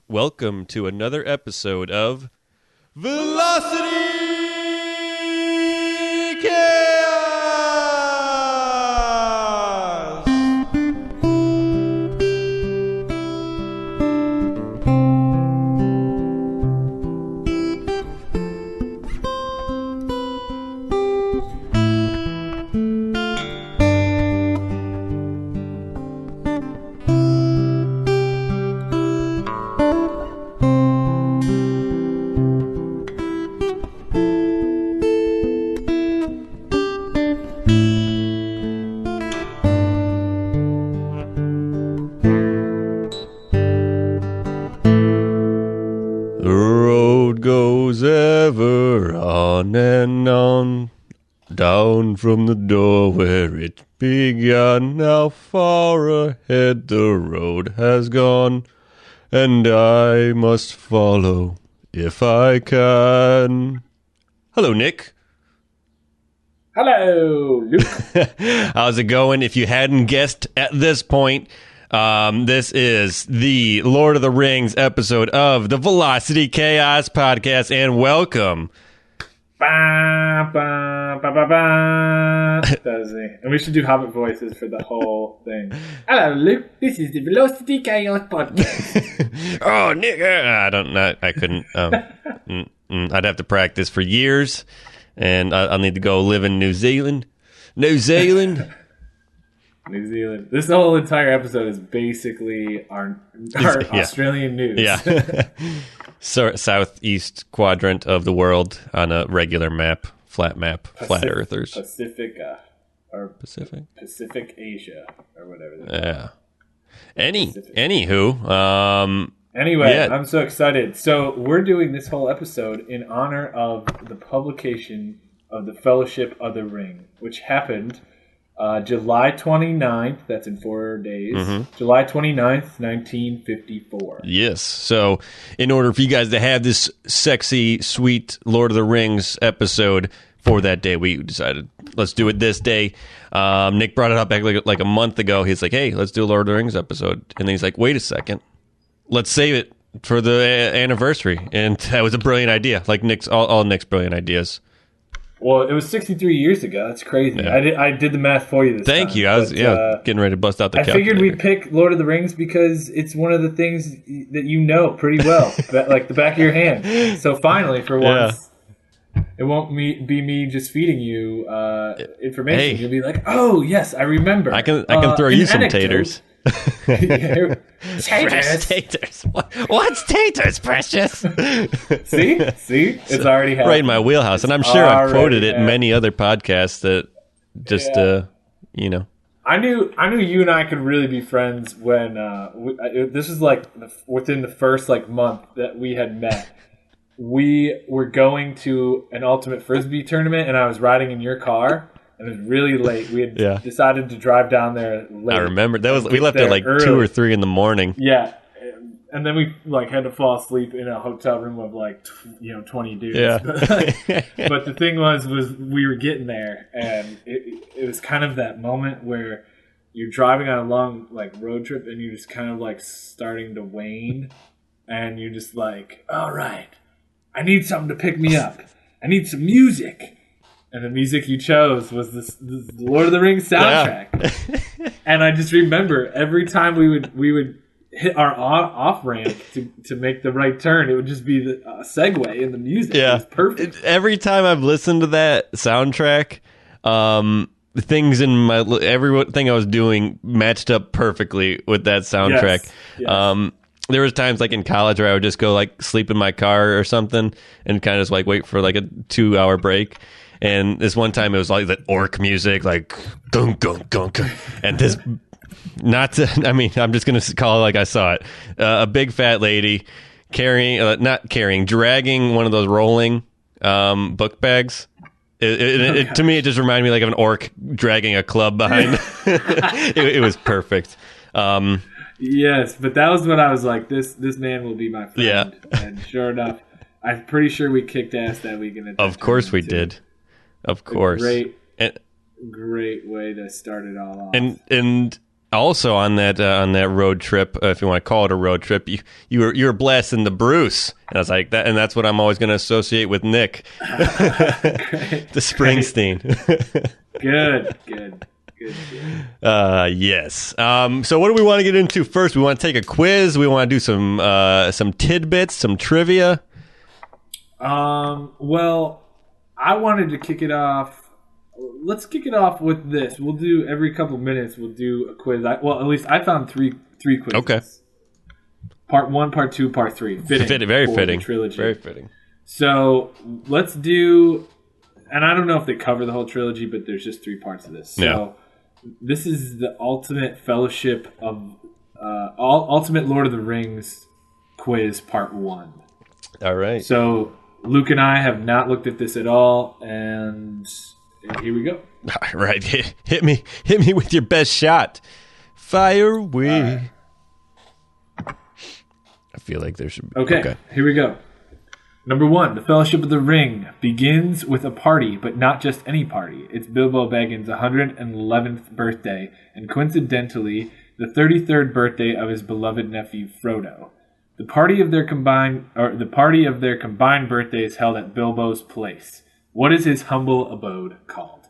Welcome to another episode of Velocity Chaos! Down from the door where it began, how far ahead the road has gone, and I must follow if I can. Hello, Nick. Hello, Luke. How's it going? If you hadn't guessed at this point, this is the Lord of the Rings episode of the Velocity Chaos podcast, and welcome. Ba, ba, ba, ba, ba. That was me. And we should do Hobbit voices for the whole thing. Hello, Luke. This is the Velocity Chaos podcast. Oh, Nick. I don't know. I couldn't. I'd have to practice for years, and I'll need to go live in New Zealand. New Zealand. This whole entire episode is basically our Australian news. Yeah. Southeast quadrant of the world on a regular map, flat earthers. Pacific Asia, or whatever. Anywho. Anyway, yeah. I'm so excited. So we're doing this whole episode in honor of the publication of the Fellowship of the Ring, which happened July 29th, that's in 4 days, July 29th, 1954. Yes, so in order for you guys to have this sexy, sweet Lord of the Rings episode for that day, we decided, let's do it this day. Nick brought it up back like a month ago. He's like, hey, let's do a Lord of the Rings episode. And then he's like, wait a second, let's save it for the anniversary. And that was a brilliant idea, like all Nick's brilliant ideas. Well, it was 63 years ago. That's crazy. Yeah. I did the math for you this time. Thank you. I was getting ready to bust out the calculator. I figured we'd pick Lord of the Rings because it's one of the things that you know pretty well, like the back of your hand. So finally, for once, it won't be me just feeding you information. Hey. You'll be like, oh, yes, I remember. I can throw you some taters. Taters. What's taters, Precious? See, it's already happened. Right in my wheelhouse, and I'm sure I've quoted it in many other podcasts. That just I knew you and I could really be friends when this was like within the first month that we had met. We were going to an ultimate frisbee tournament, and I was riding in your car. And it was really late. We had decided to drive down there late. I remember we left at 2 or 3 in the morning. Yeah, and then we had to fall asleep in a hotel room of 20 dudes. Yeah. But the thing was we were getting there, and it was kind of that moment where you're driving on a long road trip, and you're just kind of starting to wane, and you're just like, all right, I need something to pick me up. I need some music. And the music you chose was this Lord of the Rings soundtrack. Yeah. And I just remember every time we would hit our off ramp to make the right turn, it would just be the segue in the music. Yeah. It was perfect. Every time I've listened to that soundtrack, everything I was doing matched up perfectly with that soundtrack. Yes. There was times in college where I would just go sleep in my car or something and kind of just wait for a 2-hour break. And this one time it was that orc music, gung, gung, gung, gung. And this, I'm just going to call it like I saw it. A big fat lady dragging one of those rolling book bags. To me, it just reminded me of an orc dragging a club behind. It was perfect. Yes, but that was when I was like, this man will be my friend. Yeah. And sure enough, I'm pretty sure we kicked ass that weekend. Of course we did. Of course. Great way to start it all off. And Also on that road trip, if you want to call it a road trip, you were blasting the Bruce, and I was like that, and that's what I'm always going to associate with Nick, the Springsteen. Good. Yes. So what do we want to get into first? We want to take a quiz. We want to do some tidbits, some trivia. Well, I wanted to kick it off. Let's kick it off with this. We'll do every couple minutes. We'll do a quiz. At least I found three quizzes. Okay. Part 1, Part 2, Part 3. Very fitting. Trilogy. Very fitting. So let's do. And I don't know if they cover the whole trilogy, but there's just 3 parts of this. So this is the ultimate fellowship of ultimate Lord of the Rings quiz, Part 1. All right. So Luke and I have not looked at this at all, and here we go. All right, hit me with your best shot. Fire away. Right. I feel like there should be. Okay, here we go. Number 1, the Fellowship of the Ring begins with a party, but not just any party. It's Bilbo Baggins' 111th birthday, and coincidentally, the 33rd birthday of his beloved nephew Frodo. The party of their combined birthday is held at Bilbo's place. What is his humble abode called?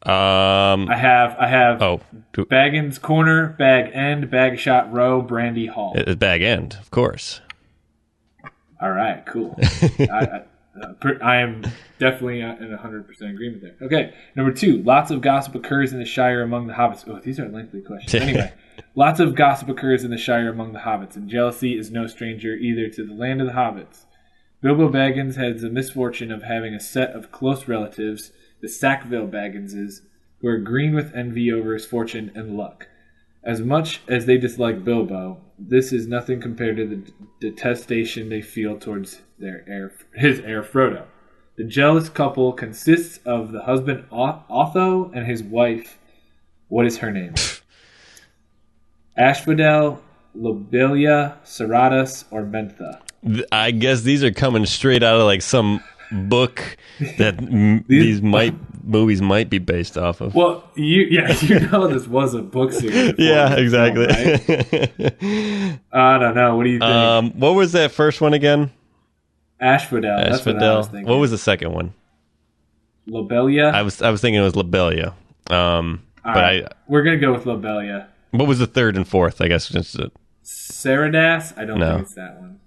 I have. Oh, Baggins Corner, Bag End, Bag Shot Row, Brandy Hall. It's Bag End, of course. All right, cool. I am definitely in 100% agreement there. Okay, number 2. Lots of gossip occurs in the Shire among the hobbits. Oh, these are lengthy questions. Anyway, lots of gossip occurs in the Shire among the hobbits, and jealousy is no stranger either to the land of the hobbits. Bilbo Baggins has the misfortune of having a set of close relatives, the Sackville Bagginses, who are green with envy over his fortune and luck. As much as they dislike Bilbo, this is nothing compared to the detestation they feel towards his heir Frodo. The jealous couple consists of the husband Otho and his wife. What is her name? Asphodel, Lobelia, Serratus, or Mentha? I guess these are coming straight out of like some book that these movies might be based off of. Well, you know this was a book series. Yeah, exactly. Film, right? I don't know. What do you think? What was that first one again? Asphodel. That's what I was thinking. What was the second one? Lobelia. I was thinking it was Lobelia. We're gonna go with Lobelia. What was the third and fourth? I guess just Saradas. I don't think it's that one.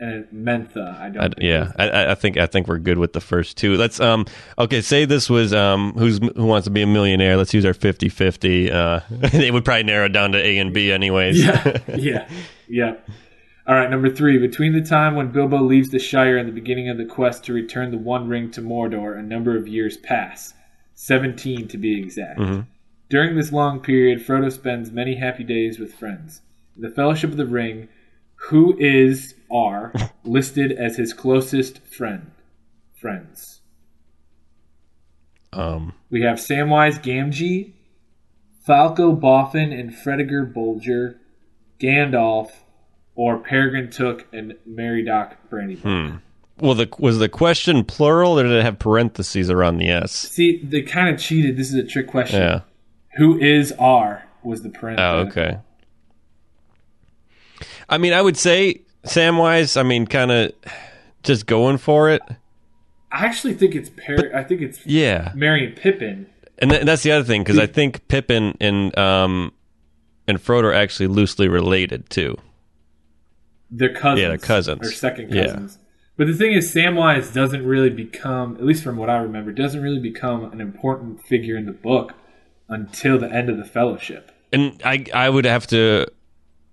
And Mentha. I don't. I think we're good with the first 2. Let's okay. Say this was Who Wants to Be a Millionaire. Let's use our 50-50. They would probably narrow it down to A and B anyways. Yeah. All right, number 3. Between the time when Bilbo leaves the Shire and the beginning of the quest to return the One Ring to Mordor, a number of years pass. 17 to be exact. Mm-hmm. During this long period, Frodo spends many happy days with friends. In the Fellowship of the Ring, who are listed as his closest friends? We have Samwise Gamgee, Falco Boffin and Fredegar Bolger, Gandalf, or Peregrine Took and Meriadoc Brandybuck. Well, was the question plural, or did it have parentheses around the S? See, they kind of cheated. This is a trick question. Yeah. Who was the parenthesis. Oh, okay. I mean, I would say Samwise. I mean, kind of just going for it. I actually think it's Merry and Pippin. And that's the other thing, because I think Pippin and Frodo are actually loosely related too. They're cousins. Yeah, they're cousins. Or second cousins. Yeah. But the thing is, Samwise doesn't really become, at least from what I remember, doesn't really become an important figure in the book until the end of the Fellowship. And I would have to...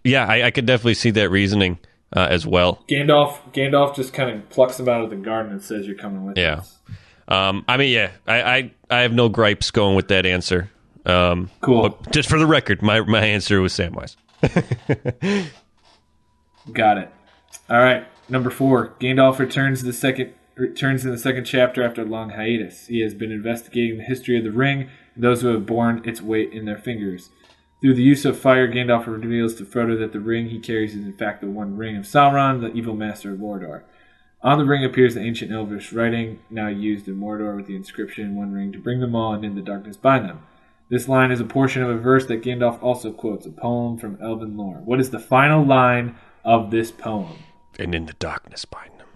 Yeah, I could definitely see that reasoning as well. Gandalf just kind of plucks him out of the garden and says, "You're coming with us." I mean, yeah, I have no gripes going with that answer. Cool. But just for the record, my answer was Samwise. Got it. All right, number 4. Gandalf returns in the second chapter after a long hiatus. He has been investigating the history of the ring and those who have borne its weight in their fingers. Through the use of fire, Gandalf reveals to Frodo that the ring he carries is in fact the One Ring of Sauron, the evil master of Mordor. On the ring appears the ancient Elvish writing, now used in Mordor with the inscription, "One Ring to bring them all, and in the darkness bind them." This line is a portion of a verse that Gandalf also quotes, a poem from Elven lore. What is the final line of this poem? And in the darkness bind them.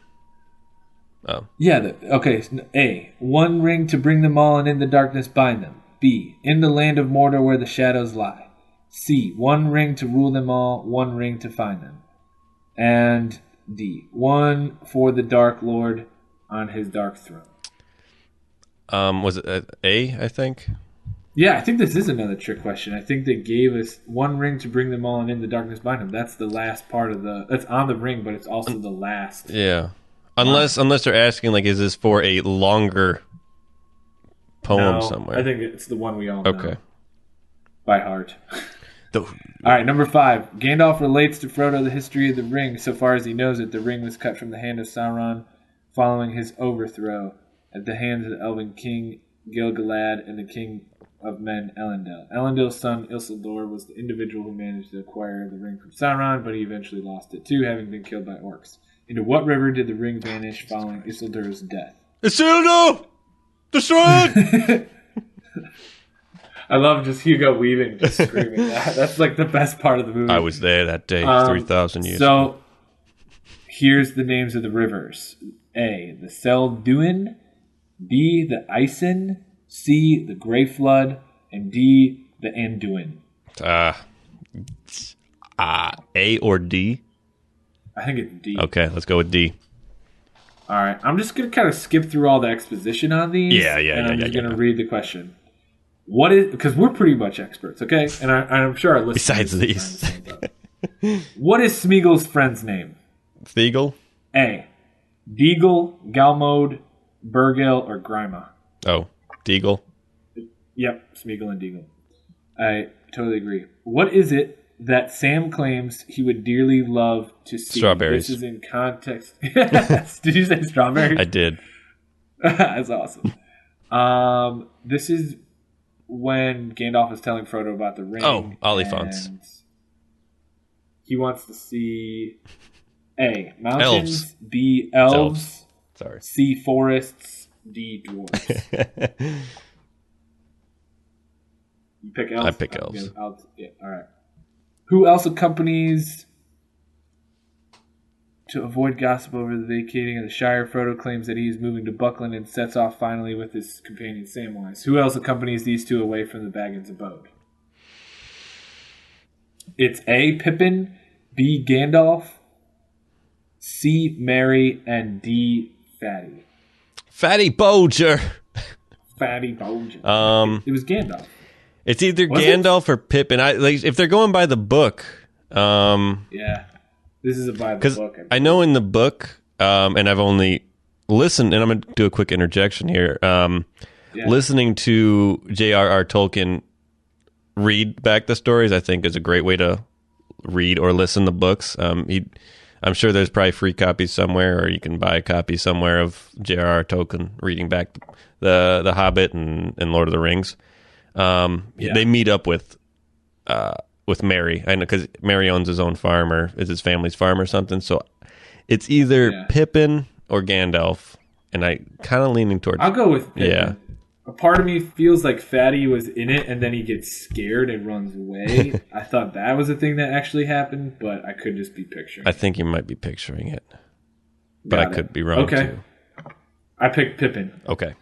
Oh. Yeah, okay. A. One ring to bring them all, and in the darkness bind them. B. In the land of Mordor where the shadows lie. C. One ring to rule them all, one ring to find them. And D. One for the Dark Lord on his dark throne. Was it A, I think? Yeah, I think this is another trick question. I think they gave us one ring to bring them all, and in the darkness bind them. That's the last part of that's on the ring, but it's also the last. Yeah. Unless they're asking, like, is this for a longer poem somewhere? I think it's the one we all know. Okay. By heart. All right, number 5. Gandalf relates to Frodo the history of the ring. So far as he knows it, the ring was cut from the hand of Sauron following his overthrow at the hands of the Elven King Gil-galad and the King of Men Elendil. Elendil's son Isildur was the individual who managed to acquire the ring from Sauron, but he eventually lost it too, having been killed by orcs. Into what river did the ring vanish following Isildur's death? Isildur! Destroy it! I love just Hugo Weaving just screaming that. That's like the best part of the movie. I was there that day, 3,000 years ago. So, here's the names of the rivers. A. The Selduin. B. The Isen. C. The Grey Flood. And D. The Anduin. A or D? I think it's D. Okay, let's go with D. All right. I'm just going to kind of skip through all the exposition on these. Yeah. And I'm just going to read the question. What is... Because we're pretty much experts, okay? And I'm sure our listeners... Besides these. What is Smeagol's friend's name? Thegel? A. Deagle, Galmode, Burgil, or Grima? Oh, Deagle. Yep, Smeagol and Deagle. I totally agree. What is it that Sam claims he would dearly love to see? Strawberries. This is in context. Did you say strawberries? I did. That's awesome. This is when Gandalf is telling Frodo about the ring. Oh, Oliphaunts. He wants to see A. Mountains. Elves. B. Elves. Sorry. C. Forests. D. Dwarves. You pick elves? I pick elves. Yeah, all right. Who else accompanies to avoid gossip over the vacating of the Shire? Frodo claims that he is moving to Buckland and sets off finally with his companion Samwise. Who else accompanies these two away from the Baggins abode? It's A. Pippin, B. Gandalf, C. Merry, and D. Fatty. Fatty Bolger. Fatty Bolger. It was Gandalf. It's either Gandalf or Pippin. If they're going by the book. Yeah. This is by the book. I know in the book, and I've only listened, and I'm going to do a quick interjection here. Listening to J.R.R. Tolkien read back the stories, I think, is a great way to read or listen to books. I'm sure there's probably free copies somewhere, or you can buy a copy somewhere of J.R.R. Tolkien reading back the Hobbit and Lord of the Rings. They meet up with Merry. I know because Merry owns his own farm, or is his family's farm or something. So it's either Pippin or Gandalf, and I kind of leaning towards. I'll go with Pippin. Yeah. A part of me feels like Fatty was in it, and then he gets scared and runs away. I thought that was a thing that actually happened, but I could just be picturing. I think you might be picturing it, but I could be wrong too. I picked Pippin. Okay.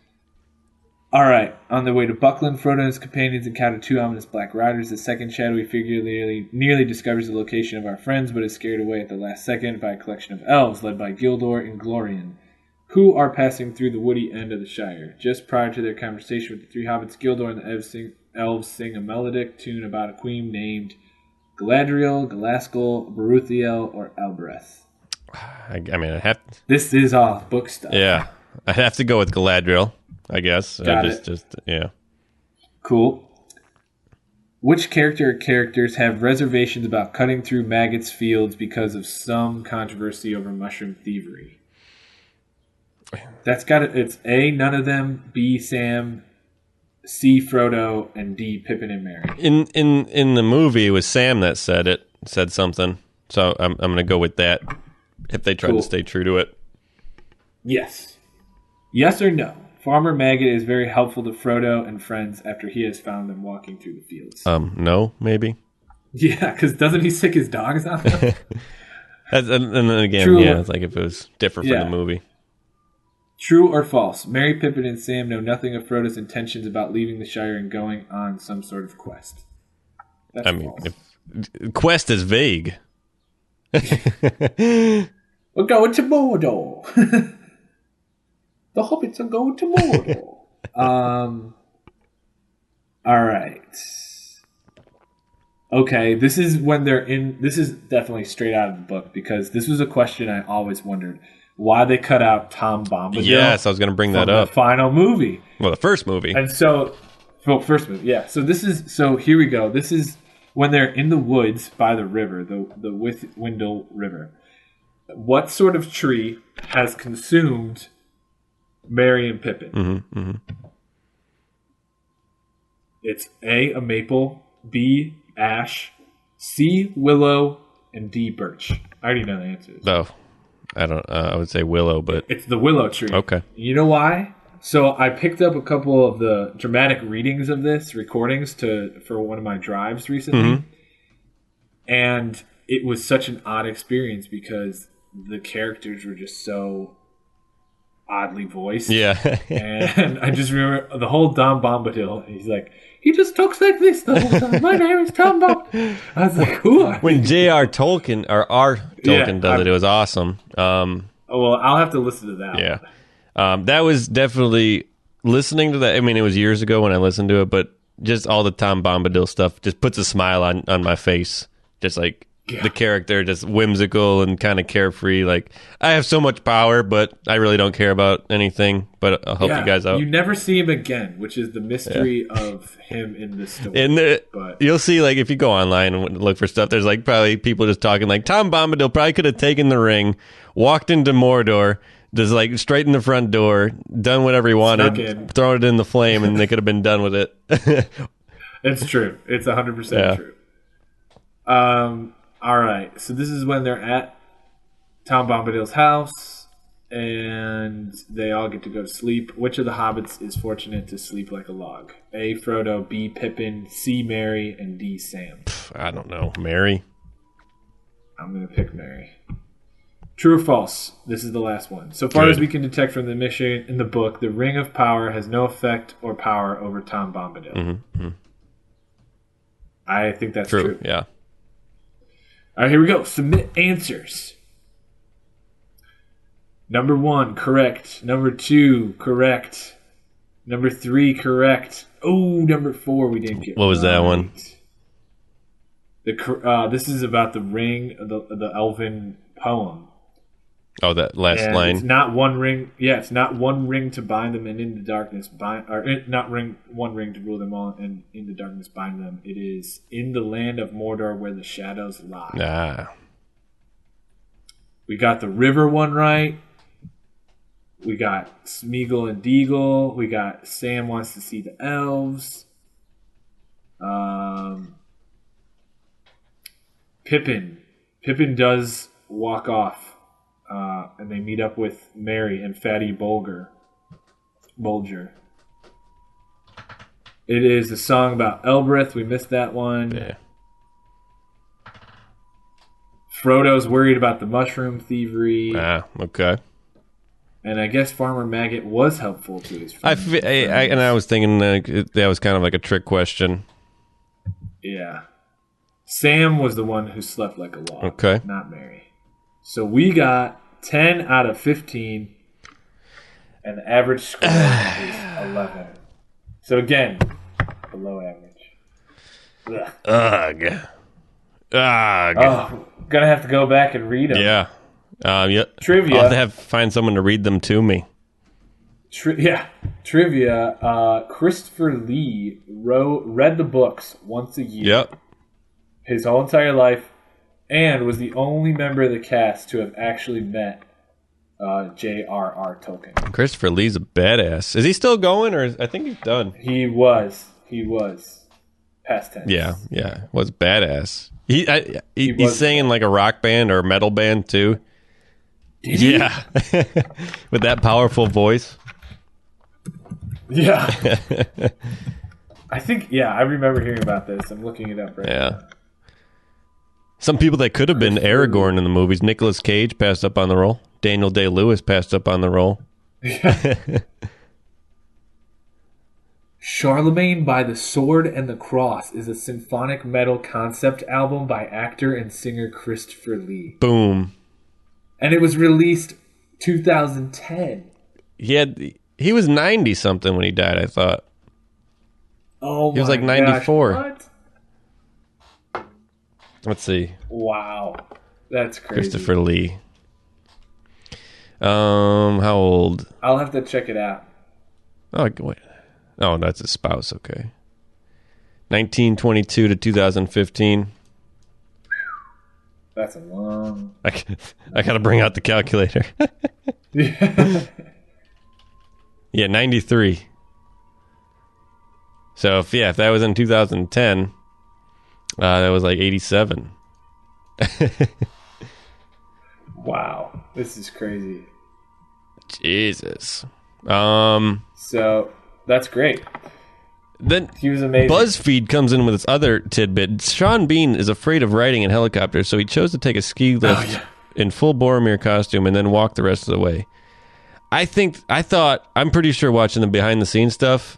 All right. On the way to Buckland, Frodo and his companions encounter two ominous black riders. The second shadowy figure nearly discovers the location of our friends, but is scared away at the last second by a collection of elves led by Gildor and Glorian, who are passing through the woody end of the Shire. Just prior to their conversation with the three hobbits, Gildor and the elves sing a melodic tune about a queen named Galadriel, Galaskel, Baruthiel, or Elbreth. I mean, I have. This is all book stuff. Yeah, I'd have to go with Galadriel, I guess. Got it. Yeah. Cool. Which character or characters have reservations about cutting through Maggot's fields because of some controversy over mushroom thievery? That's got it. It's A, none of them, B, Sam, C, Frodo, and D, Pippin and Merry. In the movie, it was Sam that said something. So I'm going to go with that if they try to stay true to it. Yes. Yes or no? Farmer Maggot is very helpful to Frodo and friends after he has found them walking through the fields. No, maybe. Yeah, because doesn't he sick his dogs on them? And then again, it's like if it was different for the movie. True or false? Merry, Pippin, and Sam know nothing of Frodo's intentions about leaving the Shire and going on some sort of quest. That's false. Quest is vague. We're going to Mordor. The hobbits are going to Mordor. All right. Okay, this is when they're in... This is definitely straight out of the book, because this was a question I always wondered. Why they cut out Tom Bombadil. Yes, I was going to bring that up. The final movie. Well, the first movie. And so... Well, first movie, yeah. So this is... So here we go. This is when they're in the woods by the river, the Windle River. What sort of tree has consumed Merry and Pippin? Mm-hmm, mm-hmm. It's A, a maple, B, ash, C, willow, and D, birch. I already know the answers. Oh, I don't. I would say willow, but it's the willow tree. Okay. You know why? So I picked up a couple of the dramatic readings of this recordings for one of my drives recently, mm-hmm. and it was such an odd experience because the characters were just so oddly voiced. Yeah. And I just remember the whole Tom Bombadil. He's like, he just talks like this the whole time. My name is Tom Bombadil. I was like, who are when J.R. Tolkien or R. Tolkien does it was awesome. Well, I'll have to listen to that. Yeah. That was definitely listening to that. I mean, it was years ago when I listened to it, but just all the Tom Bombadil stuff just puts a smile on my face. Just like the character, just whimsical and kind of carefree. Like, I have so much power, but I really don't care about anything. But I'll help you guys out. You never see him again, which is the mystery of him in this story. But you'll see, like, if you go online and look for stuff, there's like probably people just talking like Tom Bombadil probably could have taken the ring, walked into Mordor, just like straight in the front door, done whatever he wanted, thrown it in the flame, and they could have been done with it. It's true. It's 100% true. All right. So this is when they're at Tom Bombadil's house, and they all get to go to sleep. Which of the hobbits is fortunate to sleep like a log? A, Frodo, B, Pippin, C, Merry, and D, Sam. I don't know. Merry? I'm going to pick Merry. True or false? This is the last one. So far as we can detect from the mission in the book, the Ring of Power has no effect or power over Tom Bombadil. Mm-hmm. I think that's true. Yeah. All right, here we go. Submit answers. Number 1, correct. Number 2, correct. Number 3, correct. Oh, number 4, we didn't get. What was that one? This is about the ring, the elven poem. Oh, that last line. It's not one ring. Yeah, it's not one ring to bind them and in the darkness one ring to rule them all and in the darkness bind them. It is in the land of Mordor where the shadows lie. Ah. We got the river one right. We got Smeagol and Deagle. We got Sam wants to see the elves. Pippin does walk off. And they meet up with Merry and Fatty Bulger. It is a song about Elbreth. We missed that one. Yeah. Frodo's worried about the mushroom thievery. Ah, okay. And I guess Farmer Maggot was helpful to his friends. I was thinking that was kind of like a trick question. Yeah. Sam was the one who slept like a log. Okay. Not Merry. So we got 10 out of 15, and the average score is 11. So again, below average. Ugh. Oh, gonna have to go back and read them. Yeah. Trivia. I'll have to find someone to read them to me. Trivia. Christopher Lee read the books once a year. Yep. His whole entire life. And was the only member of the cast to have actually met J.R.R. Tolkien. Christopher Lee's a badass. Is he still going, or I think he's done? He was. Past tense. Yeah. Was badass. He's singing like a rock band or a metal band too. Did he? Yeah. With that powerful voice. Yeah. I think, I remember hearing about this. I'm looking it up right now. Some people that could have been Aragorn in the movies. Nicolas Cage passed up on the role. Daniel Day-Lewis passed up on the role. Yeah. Charlemagne by the Sword and the Cross is a symphonic metal concept album by actor and singer Christopher Lee. Boom. And it was released 2010. He was 90-something when he died, I thought. Oh, he was like 94. Gosh, what? Let's see. Wow. That's crazy. Christopher Lee. How old? I'll have to check it out. Oh, wait. Oh, that's his spouse. Okay. 1922 to 2015. That's a long... I got to bring out the calculator. Yeah, 93. So, if that was in 2010, that was like 87. Wow. This is crazy. Jesus. So, that's great. Then he was amazing. BuzzFeed comes in with its other tidbit. Sean Bean is afraid of riding in helicopters, so he chose to take a ski lift in full Boromir costume and then walk the rest of the way. I'm pretty sure watching the behind the scenes stuff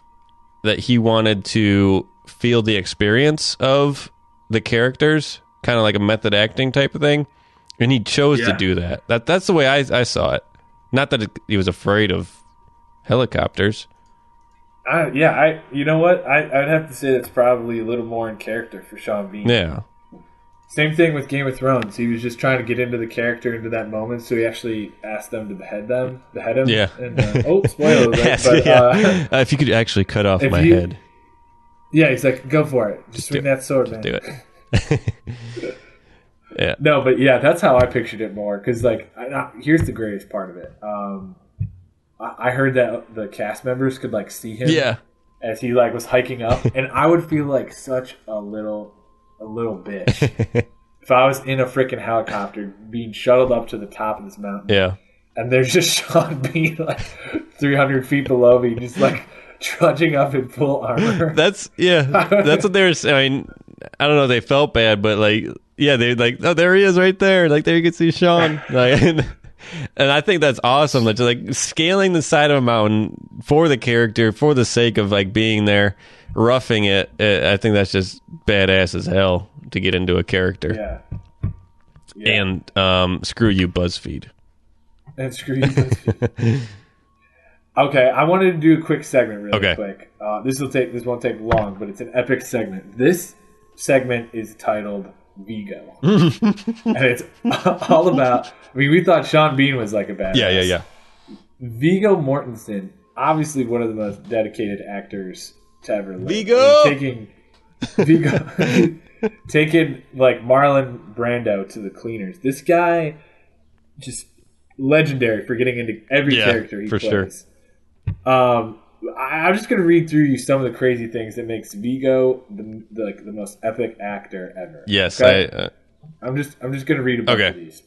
that he wanted to feel the experience of the characters, kind of like a method acting type of thing, and he chose to do that. That's the way I saw it. Not that he was afraid of helicopters. You know what? I'd have to say that's probably a little more in character for Sean Bean. Yeah. Same thing with Game of Thrones. He was just trying to get into the character, into that moment, so he actually asked them to behead him. Yeah. And, spoilers, right? But, if you could actually cut off my head. Yeah, he's like, go for it. Just swing that sword, man. Do it. Yeah. No, but that's how I pictured it more. Because, here's the greatest part of it. I heard that the cast members could see him as he was hiking up, and I would feel like such a little bitch if I was in a freaking helicopter being shuttled up to the top of this mountain. Yeah, and there's just Sean Bean 300 feet below me, just trudging up in full armor. That's what they were saying. I don't know if they felt bad, but they oh, there he is right there. There you can see Sean. And I think that's awesome. That scaling the side of a mountain for the character, for the sake of being there, roughing it. I think that's just badass as hell to get into a character. Yeah. And screw you, BuzzFeed. And screw you, BuzzFeed. Okay, I wanted to do a quick segment really quick. This won't take long, but it's an epic segment. This segment is titled Viggo. And it's all about... we thought Sean Bean was a badass. Yeah. Viggo Mortensen, obviously one of the most dedicated actors to ever live. Viggo! Taking Marlon Brando to the cleaners. This guy, just legendary for getting into every character he plays. Sure. I'm just going to read through you some of the crazy things that makes Viggo the most epic actor ever. Yes, okay? I'm just going to read a bunch of these.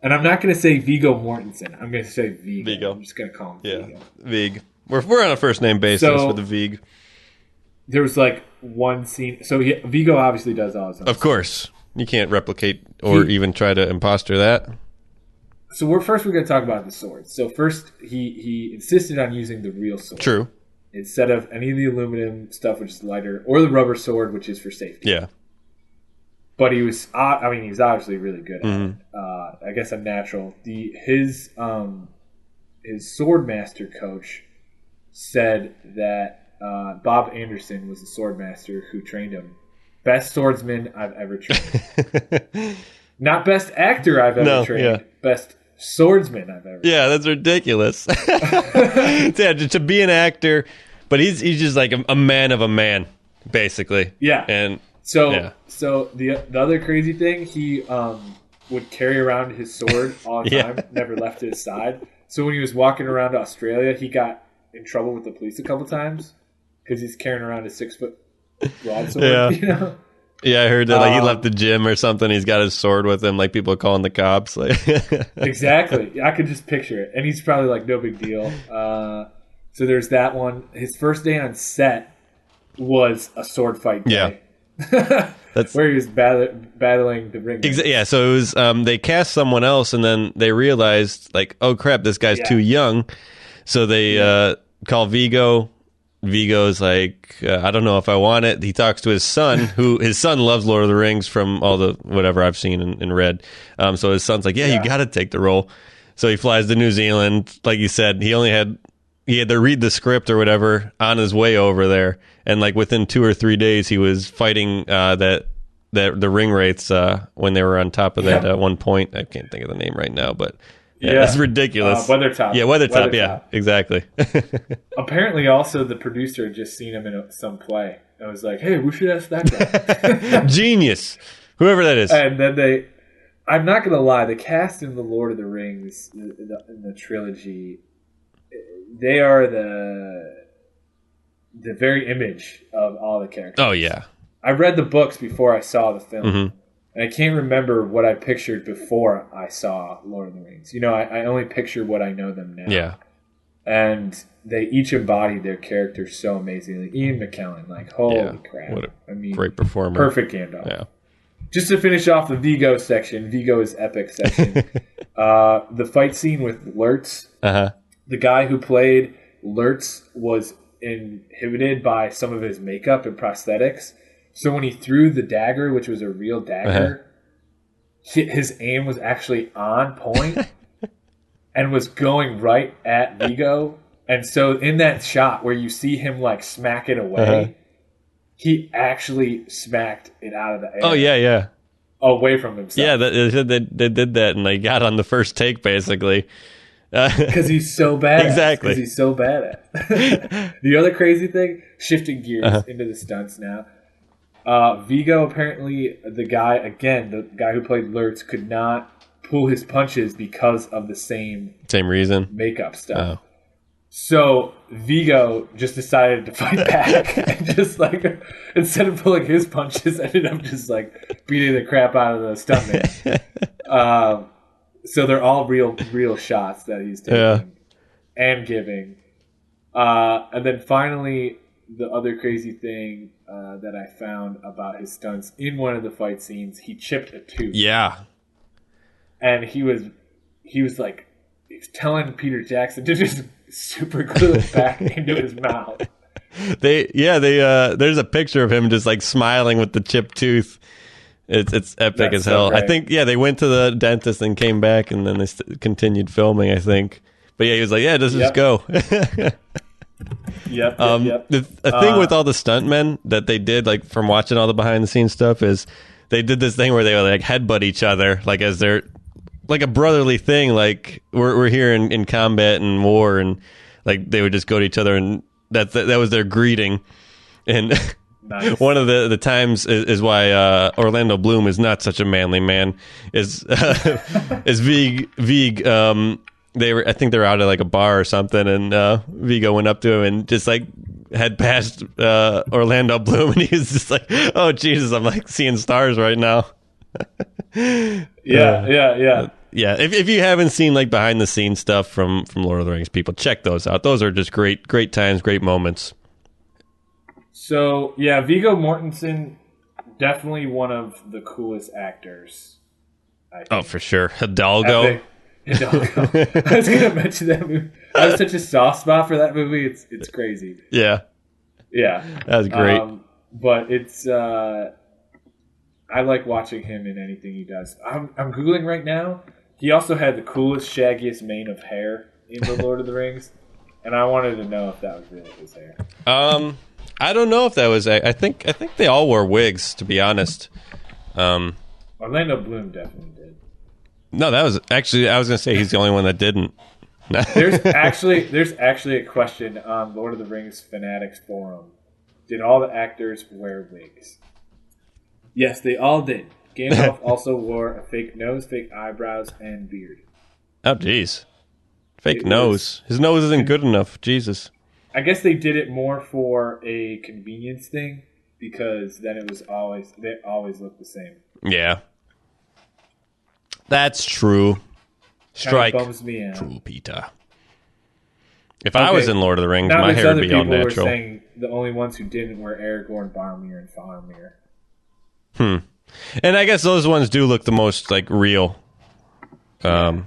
And I'm not going to say Viggo Mortensen. I'm going to say Viggo. I'm just going to call him Viggo. Vig. We're on a first name basis with the Vig. There was one scene. So Viggo obviously does all his own Of course. You can't replicate or even try to imposter that. So we're going to talk about the swords. So first, he insisted on using the real sword. True. Instead of any of the aluminum stuff, which is lighter, or the rubber sword, which is for safety. Yeah. But he was obviously really good at it. I guess a natural. His sword master coach said that Bob Anderson was the sword master who trained him. Best swordsman I've ever trained. Not best actor I've ever trained. Yeah. Best swordsman I've ever trained. Yeah, that's ridiculous. To be an actor, but he's just a man of a man, basically. Yeah. And so the other crazy thing, he would carry around his sword all the time, never left his side. So when he was walking around Australia, he got in trouble with the police a couple times because he's carrying around a 6-foot broadsword. Yeah. Yeah, I heard that he left the gym or something. He's got his sword with him, people calling the cops. Exactly. I could just picture it. And he's probably no big deal. So there's that one. His first day on set was a sword fight day. Yeah. That's where he was battling the ring. Yeah, so it was they cast someone else, and then they realized, like, oh crap, this guy's too young. So they call Viggo. Viggo's like, I don't know if I want it. He talks to his son, his son loves Lord of the Rings from all the whatever I've seen and read. So his son's like, yeah, you got to take the role. So he flies to New Zealand. Like you said, he had to read the script or whatever on his way over there. And like within 2 or 3 days, he was fighting the ring wraiths when they were on top of that one point. I can't think of the name right now, but that's ridiculous. Weathertop. Yeah, Weathertop. Yeah, exactly. Apparently, also the producer had just seen him in some play. I was like, hey, we should ask that guy. Genius, whoever that is. And then I'm not going to lie, the cast in the Lord of the Rings, in the trilogy, they are the very image of all the characters. Oh, yeah. I read the books before I saw the film. Mm-hmm. And I can't remember what I pictured before I saw Lord of the Rings. You know, I only picture what I know them now. Yeah. And they each embody their characters so amazingly. Ian McKellen, like, holy crap. What a great performer. Perfect Gandalf. Yeah. Just to finish off the Viggo section, Viggo's epic section, the fight scene with Lurtz, the guy who played Lurtz was inhibited by some of his makeup and prosthetics. So when he threw the dagger, which was a real dagger, his aim was actually on point and was going right at Viggo. And so in that shot where you see him like smack it away, he actually smacked it out of the air. Oh, yeah. Away from himself. Yeah, they did that, and they got on the first take, basically. Because he's so badass. Exactly. Because he's so badass. The other crazy thing, shifting gears into the stunts now. Viggo, apparently, the guy who played Lurtz, could not pull his punches because of the same reason makeup stuff. Oh. So Viggo just decided to fight back and just like, instead of pulling his punches, ended up just like beating the crap out of the stuntman. So they're all real shots that he's taking and giving. And then finally, the other crazy thing that I found about his stunts, in one of the fight scenes, he chipped a tooth. Yeah. And he was telling Peter Jackson to just super glue it back into his mouth. There's a picture of him just like smiling with the chipped tooth. It's epic as hell. I think they went to the dentist and came back, and then they continued filming, I think. But yeah, he was like, just go. Yep. The thing with all the stuntmen that they did, like from watching all the behind the scenes stuff, is they did this thing where they would like headbutt each other, like as they're like a brotherly thing. Like we're here in combat and war, and like they would just go to each other, and that was their greeting. And nice. One of the times is why Orlando Bloom is not such a manly man. Is Vig. I think they were out at like a bar or something, and Viggo went up to him and just like had passed Orlando Bloom, and he was just like, "Oh Jesus, I'm like seeing stars right now." Yeah. If you haven't seen like behind the scenes stuff from Lord of the Rings, people, check those out. Those are just great times, great moments. So yeah, Viggo Mortensen, definitely one of the coolest actors. I think. Oh, for sure, Hidalgo. I was going to mention that movie. I have such a soft spot for that movie. It's crazy. Yeah. That was great. But it's I like watching him in anything he does. I'm Googling right now. He also had the coolest, shaggiest mane of hair in The Lord of the Rings, and I wanted to know if that was really his hair. I don't know if that was. I think they all wore wigs, to be honest. Orlando Bloom definitely did. No, that was actually. I was going to say he's the only one that didn't. There's actually a question on Lord of the Rings Fanatics forum. Did all the actors wear wigs? Yes, they all did. Gandalf also wore a fake nose, fake eyebrows, and beard. Oh, jeez. Fake nose. His nose isn't good enough. Jesus. I guess they did it more for a convenience thing, because then they always look the same. Yeah. That's true. Strike. Bums me out. True, Peter. If I was in Lord of the Rings, my hair would be all natural. Were saying the only ones who didn't were Aragorn, Boromir, and Faramir. And I guess those ones do look the most like real, or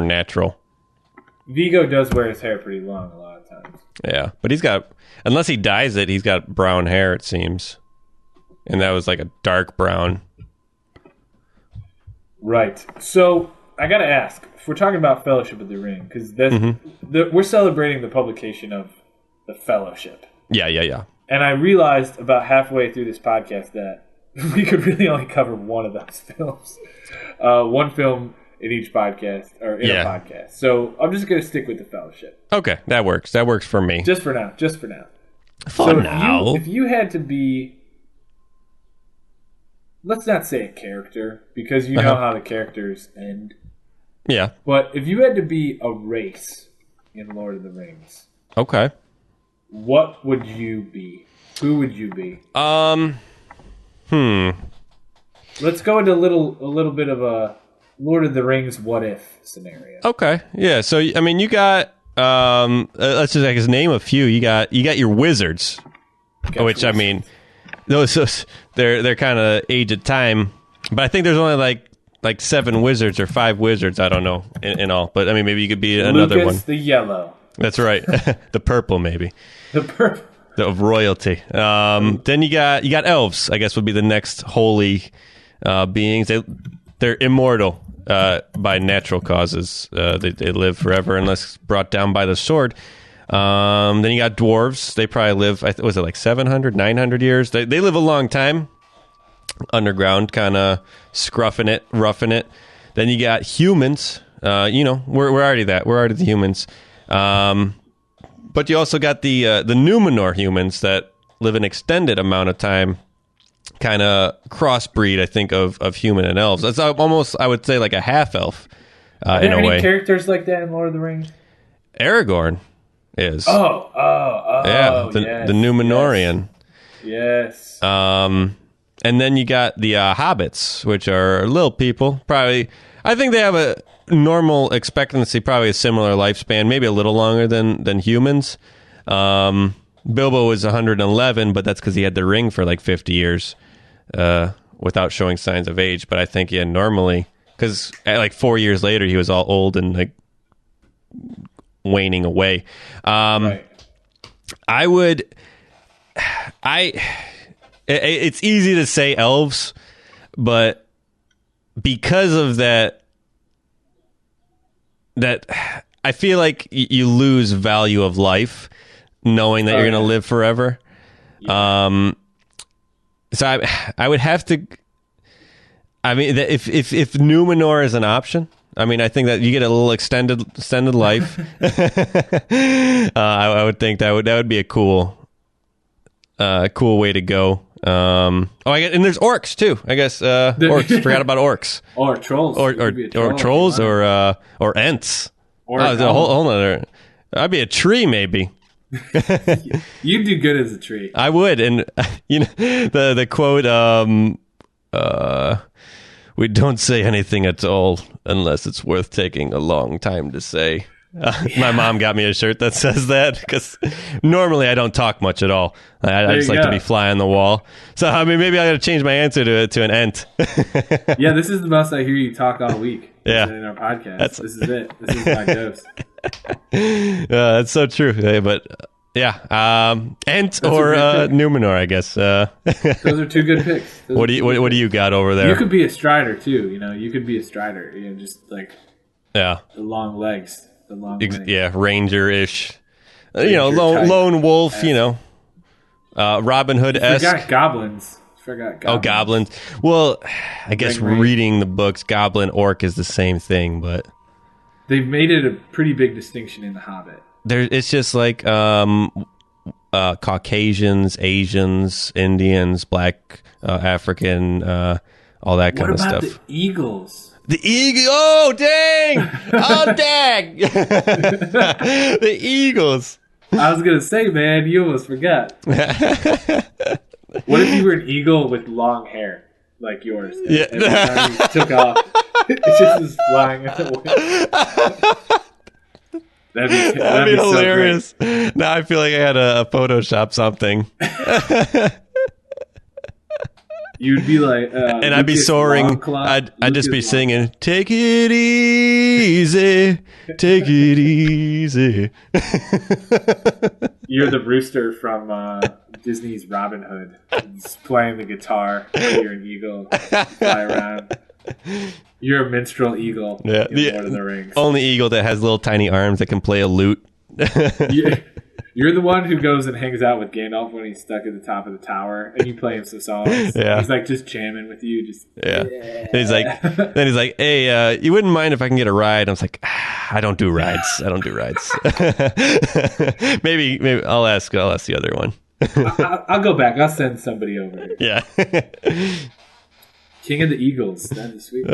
natural. Viggo does wear his hair pretty long a lot of times. Yeah, but he's got, unless he dyes it, he's got brown hair, it seems. And that was like a dark brown. Right. So I got to ask, if we're talking about Fellowship of the Ring, because we're celebrating the publication of the Fellowship. Yeah. And I realized about halfway through this podcast that we could really only cover one of those films. One film in each podcast, or in a podcast. So I'm just going to stick with the Fellowship. Okay, that works. That works for me. Just for now. So if you had to be, let's not say a character, because you know how the characters end. Yeah. But if you had to be a race in Lord of the Rings, okay, what would you be? Who would you be? Let's go into a little bit of a Lord of the Rings what if scenario. Okay. Yeah. So I mean, you got let's just name a few. You got your wizards, which I mean, those they're kind of age of time, but I think there's only like 7 wizards or 5 wizards. I don't know in all, but I mean, maybe you could be another one. The yellow. That's right. The purple, maybe. The purple. Of royalty. Then you got elves, I guess would be the next holy beings. They're immortal by natural causes. They live forever unless brought down by the sword. Then you got dwarves. They probably live, was it like 700, 900 years? They live a long time. Underground, kind of scruffing it, roughing it. Then you got humans. We're already that. We're already the humans. But you also got the Numenor humans that live an extended amount of time, kind of crossbreed, I think, of human and elves. That's almost, I would say, like a half elf in a way. Are there any characters like that in Lord of the Rings? Aragorn is. Oh, yeah, the Numenorian. Yes. And then you got the hobbits, which are little people. Probably, I think they have a normal expectancy, probably a similar lifespan, maybe a little longer than humans. Bilbo was 111, but that's because he had the ring for like 50 years without showing signs of age. But I think, normally, because like 4 years later, he was all old and like waning away. Right. It's easy to say elves, but because of that I feel like you lose value of life knowing that you're going to live forever. Yeah. So I would have to. I mean, if Numenor is an option, I mean, I think that you get a little extended life. I would think that would be a cool way to go. And there's orcs too. I guess orcs. Forgot about orcs. Or trolls. Or trolls or ents. Or a whole other. I'd be a tree maybe. You'd do good as a tree. I would, and the quote. We don't say anything at all unless it's worth taking a long time to say. My mom got me a shirt that says that because normally I don't talk much at all. I just like to be fly on the wall. So I mean, maybe I got to change my answer to an ent. Yeah, this is the most I hear you talk all week. Yeah, in our podcast. This is it. This is my dose. That's so true. But yeah, ent or Numenor, I guess. Those are two good picks. What do you got over there? You could be a strider too. You could be a strider. Just like the long legs. Yeah, ranger-ish. Lone wolf, Robin Hood-esque. Forgot goblins. Oh, goblins. Well, I guess reading the books, goblin, orc is the same thing, but... They've made it a pretty big distinction in The Hobbit. It's just like Caucasians, Asians, Indians, Black, African, all that kind of stuff. What about the Eagles? The eagle! Oh, dang! Oh, dang! The Eagles. I was gonna say, man, you almost forgot. What if you were an eagle with long hair like yours? And every time you took off, it just was flying away. That'd be hilarious. So now I feel like I had to Photoshop something. You'd be like, and I'd be soaring. I'd just be singing, "Take it easy, take it easy." You're the rooster from Disney's Robin Hood. He's playing the guitar. You're an eagle. Fly around. You're a minstrel eagle. Yeah, in Lord of the Rings. Only eagle that has little tiny arms that can play a lute. You're the one who goes and hangs out with Gandalf when he's stuck at the top of the tower, and you play him some songs. Yeah. He's like just jamming with you. Yeah. Then he's like, "Hey, you wouldn't mind if I can get a ride?" I was like, "I don't do rides. maybe I'll ask the other one." I'll go back. I'll send somebody over here. Yeah. King of the Eagles. That'd be sweet.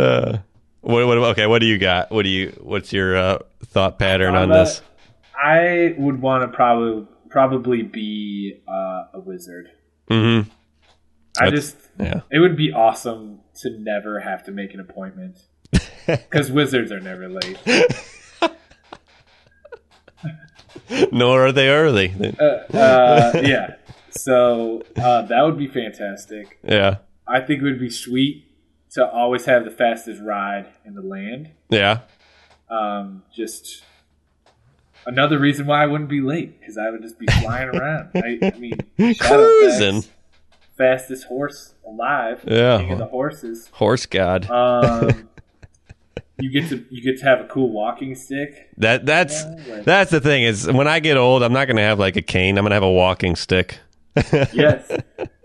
What do you got? What's your thought pattern on this? I would want to probably be a wizard. Mm-hmm. It would be awesome to never have to make an appointment because wizards are never late. Nor are they early. Yeah. So that would be fantastic. Yeah. I think it would be sweet to always have the fastest ride in the land. Yeah. Just another reason why I wouldn't be late, because I would just be flying around. I mean, cruising. Fastest horse alive. Yeah. King of the horses. Horse god. You get to have a cool walking stick. That's the thing is when I get old, I'm not going to have like a cane. I'm going to have a walking stick. Yes.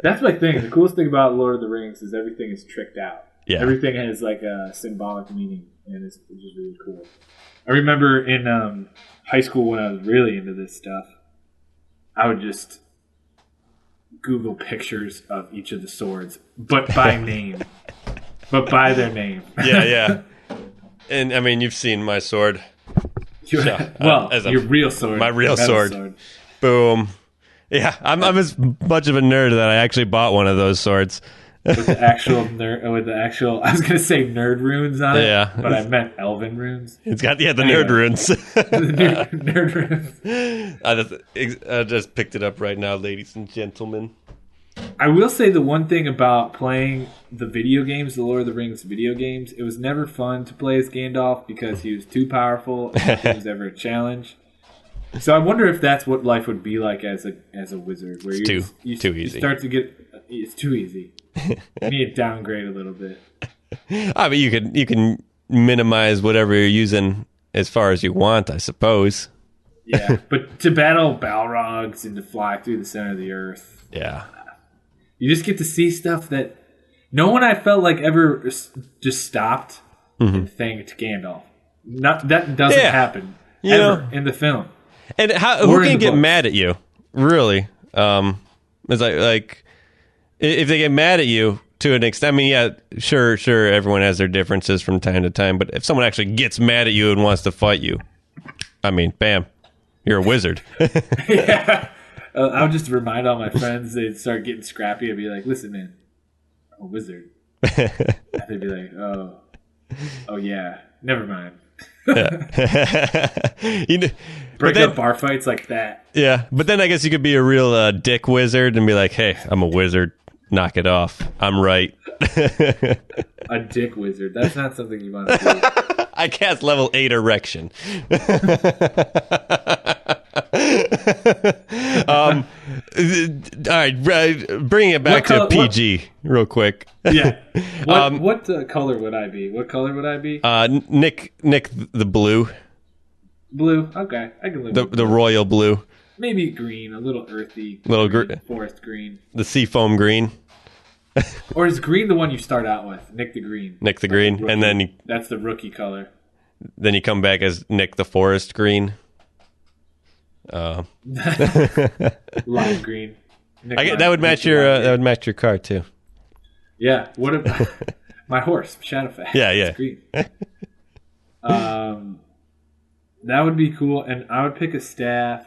That's my thing. The coolest thing about Lord of the Rings is everything is tricked out. Yeah. Everything has like a symbolic meaning, and it's just really cool. I remember in high school when I was really into this stuff, I would just Google pictures of each of the swords, but by name. But by their name. Yeah. And I mean, you've seen my sword. Your real sword. My real sword. Boom. Yeah, I'm as much of a nerd that I actually bought one of those swords. With the actual I was gonna say nerd runes on it, yeah, but I meant elven runes. It's got nerd runes. The nerd runes. I just picked it up right now, ladies and gentlemen. I will say the one thing about playing the video games, the Lord of the Rings video games, it was never fun to play as Gandalf because he was too powerful and nothing was ever a challenge. So I wonder if that's what life would be like as a wizard, where you too easy. You start to get it's too easy. You need to downgrade a little bit. I mean, you can minimize whatever you're using as far as you want, I suppose. Yeah, but to battle Balrogs and to fly through the center of the earth, yeah, you just get to see stuff that no one I felt like ever just stopped and thanked Gandalf. That doesn't happen ever in the film. And who can get mad at you? Really? It's like if they get mad at you to an extent. I mean, yeah, sure, everyone has their differences from time to time. But if someone actually gets mad at you and wants to fight you, I mean, bam, you're a wizard. Yeah, I would just remind all my friends. They'd start getting scrappy. I'd be like, "Listen, man, I'm a wizard." And they'd be like, "Oh yeah, never mind." Break up bar fights like that. Yeah, but then I guess you could be a real dick wizard and be like, "Hey, I'm a wizard. Knock it off. I'm right." A dick wizard. That's not something you want to do. I cast level 8 erection. All right, bringing it back to PG real quick. Yeah. What color would I be? What color would I be? Nick the blue. Blue. Okay, I can live with the royal blue. Maybe green, a little earthy. Forest green. The seafoam green. Or is green the one you start out with? Nick the green. Nick the green, and then that's the rookie color. Then you come back as Nick the forest green. Lime green. That would match your car too. Yeah. What about my horse, Shadowfax? Yeah. Green. That would be cool, and I would pick a staff.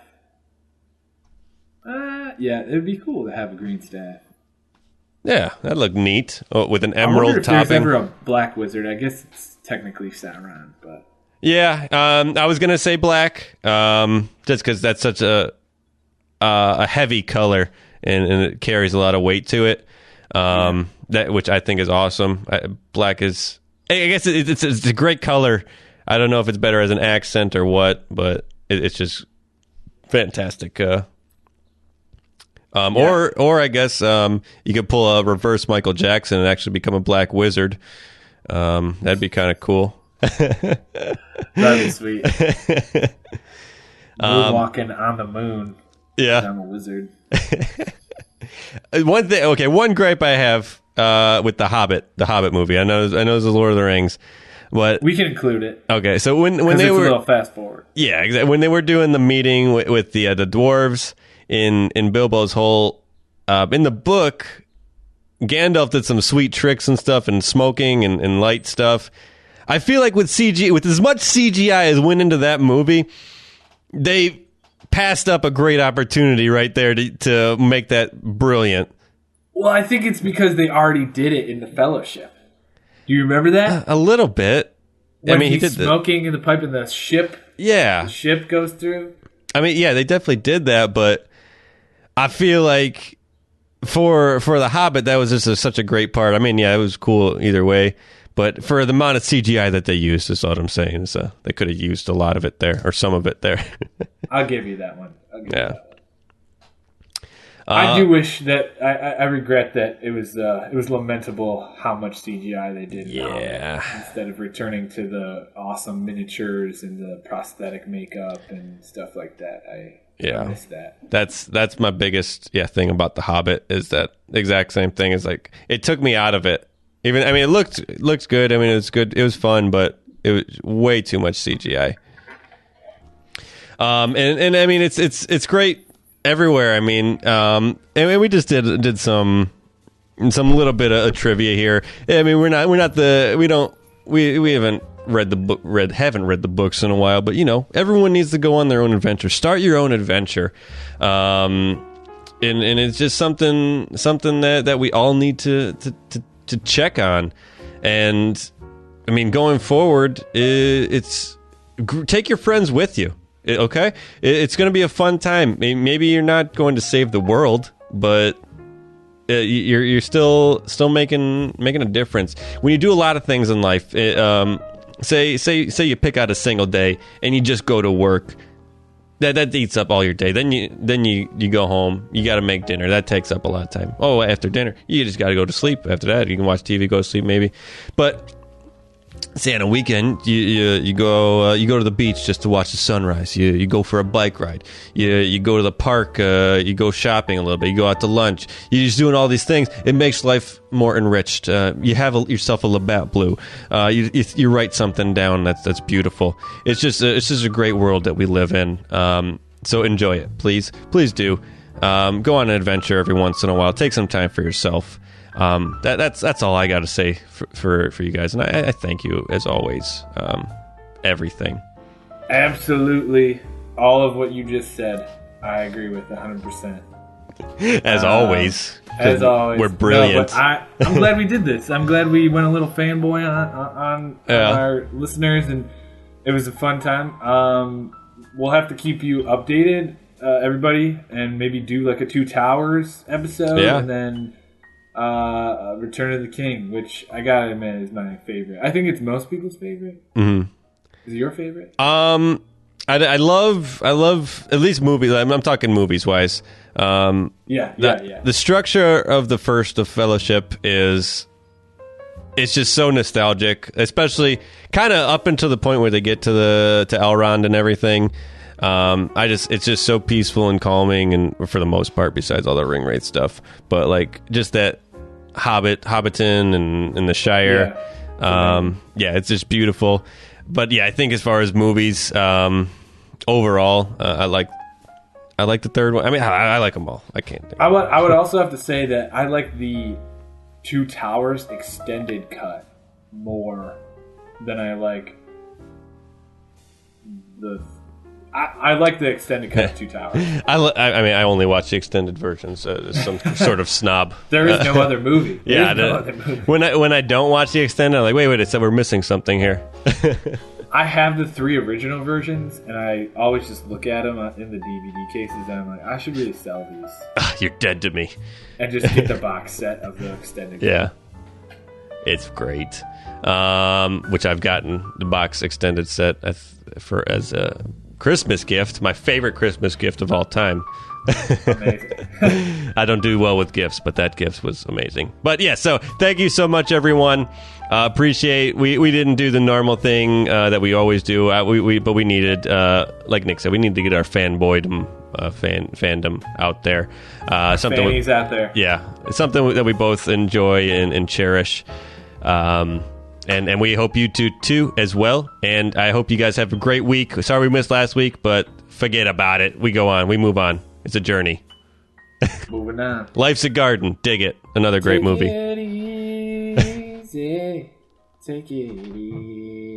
Yeah, it'd be cool to have a green staff. Yeah, that'd look neat. Oh, with an emerald I wonder if topping. there's ever a black wizard. I guess it's technically Sauron, but Yeah, I was gonna say black, just because that's such a heavy color and it carries a lot of weight to it. That which I think is awesome. Black is, I guess it's a great color. I don't know if it's better as an accent or what, but it's just fantastic. Or I guess you could pull a reverse Michael Jackson and actually become a black wizard. That'd be kind of cool. That'd be sweet. Walking on the moon. Yeah, I'm a wizard. One gripe I have with the Hobbit movie. I know it's the Lord of the Rings, but we can include it. Okay, so when they were a little fast forward. Yeah, exactly. When they were doing the meeting with the dwarves in Bilbo's hole, in the book, Gandalf did some sweet tricks and stuff and smoking and light stuff. I feel like with as much CGI as went into that movie, they passed up a great opportunity right there to make that brilliant. Well, I think it's because they already did it in the Fellowship. Do you remember that? A little bit. When he did smoking in the pipe in the ship. Yeah. The ship goes through. I mean, yeah, they definitely did that, but I feel like for the Hobbit, that was just such a great part. I mean, yeah, it was cool either way. But for the amount of CGI that they used, is what I'm saying. Is they could have used a lot of it there, or some of it there. I'll give you that one. I do wish that I regret that it was lamentable how much CGI they did. Yeah. Instead of returning to the awesome miniatures and the prosthetic makeup and stuff like that, I miss that. That's my biggest thing about The Hobbit is that exact same thing. Is like it took me out of it. Even it looks good. I mean, it's good. It was fun, but it was way too much CGI. And I mean, it's great everywhere. I mean, and we just did some little bit of trivia here. I mean, we haven't read the books in a while, but everyone needs to go on their own adventure. Start your own adventure. And it's just something that we all need to check on. And I mean, going forward, take your friends with you. Okay, it's going to be a fun time. Maybe you're not going to save the world, but you're still making a difference when you do a lot of things in life. Say you pick out a single day and you just go to work. That eats up all your day. Then you go home. You got to make dinner. That takes up a lot of time. Oh, after dinner, you just got to go to sleep. After that, you can watch TV, go to sleep maybe. But say on a weekend, you go to the beach just to watch the sunrise. You go for a bike ride. You go to the park. You go shopping a little bit. You go out to lunch. You're just doing all these things. It makes life more enriched. You have yourself a Labatt Blue. You write something down that's beautiful. It's just a great world that we live in. So enjoy it, please do. Go on an adventure every once in a while. Take some time for yourself. That's all I got to say for you guys, and I thank you as always. Everything. Absolutely, all of what you just said, I agree with 100%. As always, we're brilliant. No, I'm glad we did this. I'm glad we went a little fanboy on our listeners, and it was a fun time. We'll have to keep you updated, everybody, and maybe do like a Two Towers episode, and then Return of the King, which I gotta admit is my favorite. I think it's most people's favorite. Mm-hmm. Is it your favorite? I love at least movies. I'm talking movies wise. The structure of the first of Fellowship it's just so nostalgic, especially kind of up until the point where they get to Elrond and everything. It's just so peaceful and calming, and for the most part, besides all the ring wraith stuff, but like just that Hobbiton and the Shire. It's just beautiful. But yeah, I think as far as movies, overall, I like the third one. I mean, I like them all. I can't. I would also have to say that I like the Two Towers extended cut more than I like the. I like the extended cut of Two Towers. I mean, I only watch the extended version, so some sort of snob. There is no other movie. When I don't watch the extended, I'm like, wait, it said we're missing something here. I have the 3 original versions, and I always just look at them in the DVD cases, and I'm like, I should really sell these. You're dead to me. And just get the box set of the extended. Yeah. It's great. Which I've gotten the box extended set as a Christmas gift, my favorite Christmas gift of all time. Amazing. I don't do well with gifts, but that gift was amazing. But yeah, so thank you so much, everyone. Appreciate. We didn't do the normal thing that we always do. But we needed, like Nick said, we need to get our fanboydom, fandom out there. Something Fannies out there. Yeah, it's something that we both enjoy and cherish. And we hope you do too as well. And I hope you guys have a great week. Sorry we missed last week, but forget about it. We go on. We move on. It's a journey. Moving on. Life's a Garden. Dig it. Another great movie. Take it easy. Take it easy.